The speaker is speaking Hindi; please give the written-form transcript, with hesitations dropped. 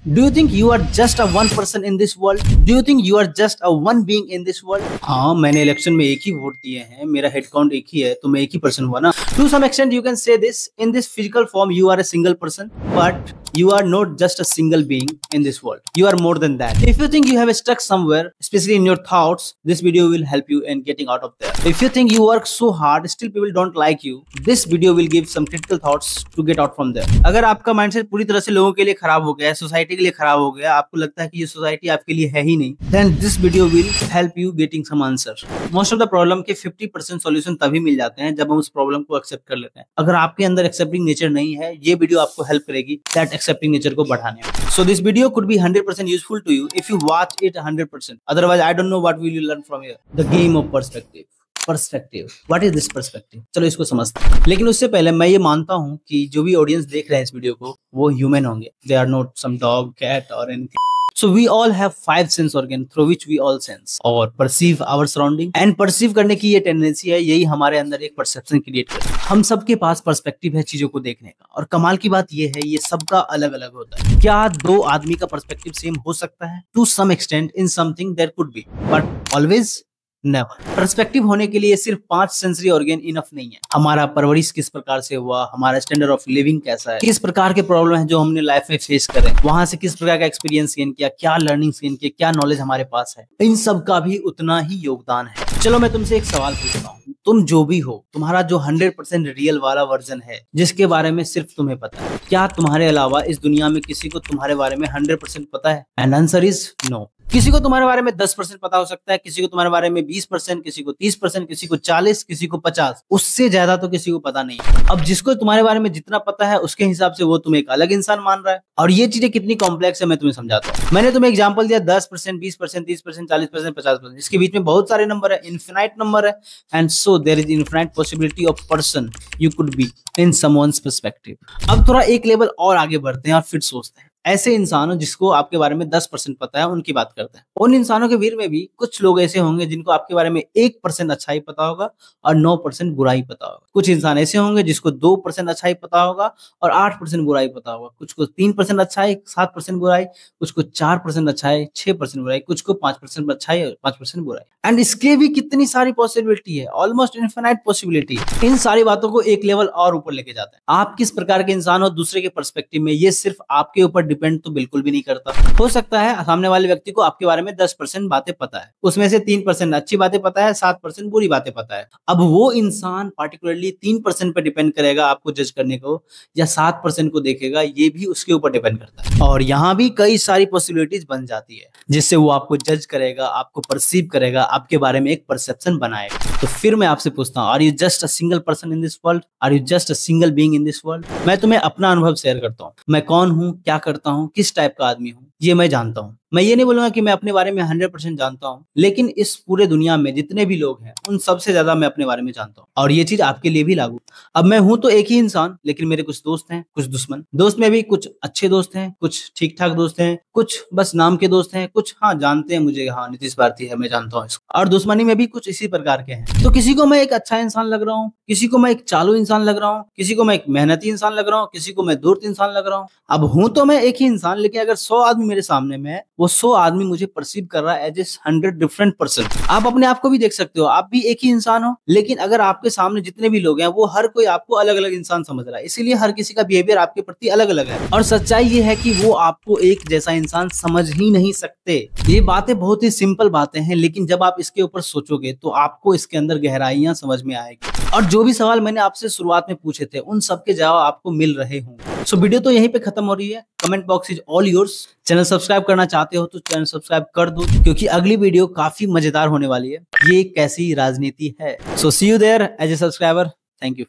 Do you think you are just a one person in this world? Do you think you are just a one being in this world? हाँ, मैंने इलेक्शन में एक ही वोट दिए हैं, मेरा हेड काउंट एक ही है, तो मैं एक ही पर्सन हुआ ना. To some extent you can say this. In this physical form you are a single person, but you are not just a single being in this world. You are more than that. If you think you have stuck somewhere, especially in your thoughts, this video will help you in getting out of there. If you think you work so hard, still people don't like you, this video will give some critical thoughts to get out from there. अगर आपका माइंडसेट पूरी तरह से लोगों के लिए खराब हो गया है, सोसाइटी के लिए खराब हो गया, आपको लगता है कि ये सोसाइटी आपके लिए है ही नहीं, then this video will help you getting some answer. Most of the problem के 50% solution तभी मिल जाते हैं जब हम उस प्रॉब्लम को एक्सेप्ट कर लेते हैं. अगर आपके अंदर एक्सेप्टिंग नेचर नहीं है, ये वीडियो आपको हेल्प करेगी दैट एक्सेप्टिंग नेचर को बढ़ाने में. So this video could be 100% useful to you if you watch it 100%. Otherwise, I don't know what will you learn from here. The game of perspective. Perspective. What is this perspective? चलो इसको समझते हैं. लेकिन उससे पहले मैं ये मानता हूँ कि जो भी ऑडियंस देख रहे हैं इस वीडियो को वो ह्यूमन होंगे. They are not some dog, cat और anything. So we all have 5 sense organ through which we all sense और perceive our surrounding. And perceive करने की ये टेंडेंसी है, यही हमारे अंदर एक परसेप्शन क्रिएट करती है. हम सबके पास पर्सपेक्टिव है चीजों को देखने का, और कमाल की बात ये है ये सबका अलग अलग होता है. क्या दो आदमी का पर्सपेक्टिव सेम हो सकता है? To some extent in something there could be, but always never. Perspective होने के लिए सिर्फ 5 सेंसरी ऑर्गन इनफ नहीं है. हमारा परवरिश किस प्रकार से हुआ, हमारा स्टैंडर्ड ऑफ लिविंग कैसा है, किस प्रकार के प्रॉब्लम है जो हमने लाइफ में फेस करे, वहां से किस प्रकार का एक्सपीरियंस गेन किया, क्या लर्निंग गेन किया, क्या नॉलेज हमारे पास है, इन सब का भी उतना ही योगदान है. चलो मैं तुमसे एक सवाल पूछता हूँ. तुम जो भी हो, तुम्हारा जो 100% रियल वाला वर्जन है जिसके बारे में सिर्फ तुम्हें पता है, क्या तुम्हारे अलावा इस दुनिया में किसी को तुम्हारे बारे में 100% पता है? And answer is no. किसी को तुम्हारे बारे में 10% पता हो सकता है, किसी को तुम्हारे बारे में 20%, किसी को 30%, किसी को 40%, किसी को 50%. उससे ज्यादा तो किसी को पता नहीं. अब जिसको तुम्हारे बारे में जितना पता है उसके हिसाब से वो तुम्हें एक अलग इंसान मान रहा है. और ये चीजें कितनी कॉम्प्लेक्स है मैं तुम्हें समझाता हूँ. मैंने तुम्हें एग्जांपल दिया 10%, 20%, 30%, 40%, 50%. इसके बीच में बहुत सारे नंबर है, इनफिनाइट नंबर है. And so there is infinite possibility of person you could be in someone's perspective. अब थोड़ा एक लेवल और आगे बढ़ते हैं और फिर सोचते हैं. ऐसे इंसान जिसको आपके बारे में 10% पता है उनकी बात करते हैं. उन इंसानों के भीड़ में भी कुछ लोग ऐसे होंगे जिनको आपके बारे में 1% अच्छाई पता होगा और 9% बुराई पता होगा. कुछ इंसान ऐसे होंगे जिसको 2% अच्छाई पता होगा और 8% बुराई पता होगा. कुछ को 3% अच्छाई, 7% बुराई, कुछ को 4% अच्छाई, 6% बुराई, कुछ को 5% अच्छाई और 5% बुराई. एंड इसके भी कितनी सारी पॉसिबिलिटी है, ऑलमोस्ट इनफिनाइट पॉसिबिलिटी. इन सारी बातों को एक लेवल और ऊपर लेके जाते हैं. आप किस प्रकार के इंसान हो दूसरे के पर्सपेक्टिव में, ये सिर्फ आपके ऊपर डिपेंड तो बिल्कुल भी नहीं करता. हो सकता है सामने वाले व्यक्ति को आपके बारे में 10% बातें पता है, उसमें से 3% अच्छी बातें पता है, 7% बुरी बातें पता है. अब वो इंसान पार्टिकुलरली 3% पे डिपेंड करेगा आपको जज करने को, या 7% को देखेगा, ये भी उसके ऊपर डिपेंड करता है. और यहाँ भी कई सारी पॉसिबिलिटीज बन जाती है जिससे वो आपको जज करेगा, आपको परसीव करेगा, आपके बारे में एक परसेप्शन बनाएगा. तो फिर मैं आपसे पूछता हूँ, are you just a single person in this world? Are you just a single being in this world? मैं तुम्हें अपना अनुभव शेयर करता हूँ. मैं कौन हूँ, क्या करता हूँ, किस टाइप का आदमी हूँ, ये मैं जानता हूँ. मैं ये नहीं बोलूंगा कि मैं अपने बारे में 100% जानता हूँ, लेकिन इस पूरे दुनिया में जितने भी लोग हैं उन सबसे ज्यादा मैं अपने बारे में जानता हूँ. और ये चीज आपके लिए भी लागू. अब मैं हूं तो एक ही इंसान, लेकिन मेरे कुछ दोस्त हैं, कुछ दुश्मन. दोस्त में भी कुछ अच्छे दोस्त हैं, कुछ ठीक ठाक दोस्त हैं, कुछ बस नाम के दोस्त हैं, कुछ हाँ जानते हैं मुझे, हाँ नीतीश भारती है, मैं जानता हूँ इसको. और दुश्मनी में भी कुछ इसी प्रकार के हैं. तो किसी को मैं एक अच्छा इंसान लग रहा हूँ, किसी को मैं एक चालू इंसान लग रहा हूँ, किसी को मैं एक मेहनती इंसान लग रहा हूँ, किसी को मैं धूर्त इंसान लग रहा हूँ. अब हूं तो मैं एक ही इंसान, लेकिन अगर 100 आदमी मेरे सामने में है, वो 100 आदमी मुझे परसीव कर रहा है एज ए 100 डिफरेंट पर्सन. आप अपने आप को भी देख सकते हो, आप भी एक ही इंसान हो, लेकिन अगर आपके सामने जितने भी लोग हैं वो हर कोई आपको अलग अलग इंसान समझ रहा है. इसीलिए हर किसी का बिहेवियर आपके प्रति अलग अलग है. और सच्चाई ये है कि वो आपको एक जैसा इंसान समझ ही नहीं सकते. ये बातें बहुत ही सिंपल बातें हैं, लेकिन जब आप इसके ऊपर सोचोगे तो आपको इसके अंदर गहराइयां समझ में आएगी. और जो भी सवाल मैंने आपसे शुरुआत में पूछे थे उन सबके जवाब आपको मिल रहे होंगे. सो वीडियो तो यहीं पे खत्म हो रही है. Comment box is all yours. Channel subscribe करना चाहते हो तो चैनल सब्सक्राइब कर दो, क्योंकि अगली वीडियो काफी मजेदार होने वाली है. ये कैसी राजनीति है. So see you there as a subscriber. Thank you.